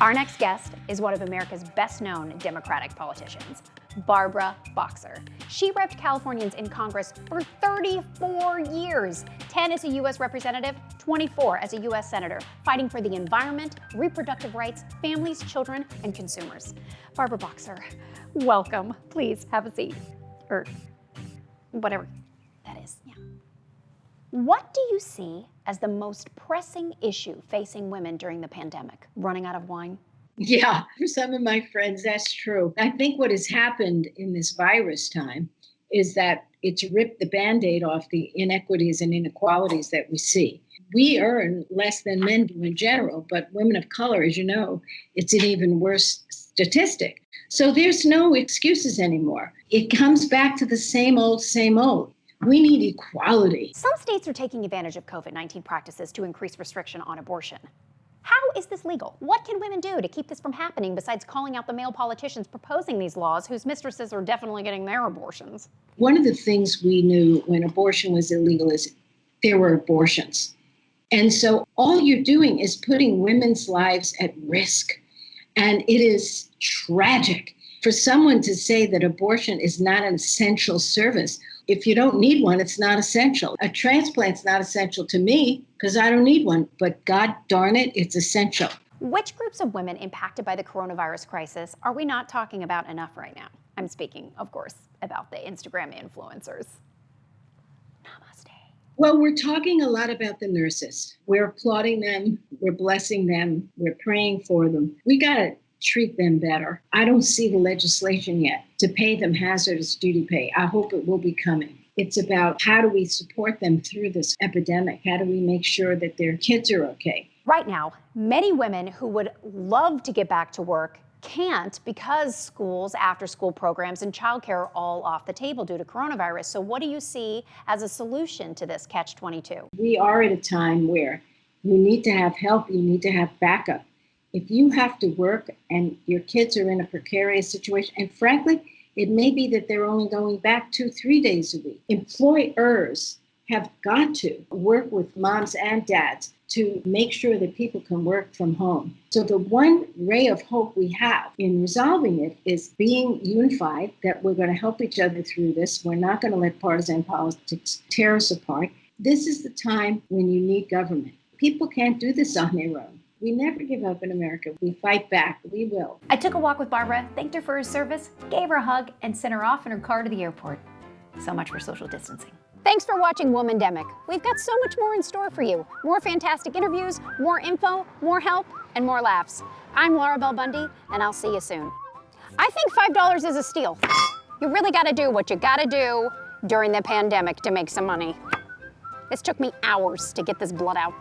Our next guest is one of America's best-known Democratic politicians, Barbara Boxer. She repped Californians in Congress for 34 years, 10 as a U.S. representative, 24 as a U.S. senator, fighting for the environment, reproductive rights, families, children, and consumers. Barbara Boxer, welcome. Please have a seat, or whatever that is. Yeah. What do you see as the most pressing issue facing women during the pandemic? Running out of wine? Yeah, for some of my friends, that's true. I think what has happened in this virus time is that it's ripped the Band-Aid off the inequities and inequalities that we see. We earn less than men do in general, but women of color, as you know, it's an even worse statistic. So there's no excuses anymore. It comes back to the same old, same old. We need equality. Some states are taking advantage of COVID-19 practices to increase restriction on abortion. How is this legal? What can women do to keep this from happening besides calling out the male politicians proposing these laws whose mistresses are definitely getting their abortions? One of the things we knew when abortion was illegal is there were abortions. And so all you're doing is putting women's lives at risk. And it is tragic for someone to say that abortion is not an essential service. If you don't need one, it's not essential. A transplant's not essential to me because I don't need one, but God darn it, it's essential. Which groups of women impacted by the coronavirus crisis are we not talking about enough right now? I'm speaking, of course, about the Instagram influencers. Namaste. Well, we're talking a lot about the nurses. We're applauding them. We're blessing them. We're praying for them. We got to treat them better. I don't see the legislation yet to pay them hazardous duty pay. I hope it will be coming. It's about how do we support them through this epidemic? How do we make sure that their kids are okay? Right now, many women who would love to get back to work can't because schools, after-school programs, and childcare are all off the table due to coronavirus. So what do you see as a solution to this catch-22? We are at a time where you need to have help, you need to have backup. If you have to work and your kids are in a precarious situation, and frankly, it may be that they're only going back 2-3 days a week. Employers have got to work with moms and dads to make sure that people can work from home. So the one ray of hope we have in resolving it is being unified, that we're going to help each other through this. We're not going to let partisan politics tear us apart. This is the time when you need government. People can't do this on their own. We never give up in America. We fight back. We will. I took a walk with Barbara, thanked her for her service, gave her a hug, and sent her off in her car to the airport. So much for social distancing. Thanks for watching Womandemic. We've got so much more in store for you. More fantastic interviews, more info, more help, and more laughs. I'm Laura Bell Bundy, and I'll see you soon. I think $5 is a steal. You really gotta do what you gotta do during the pandemic to make some money. This took me hours to get this blood out.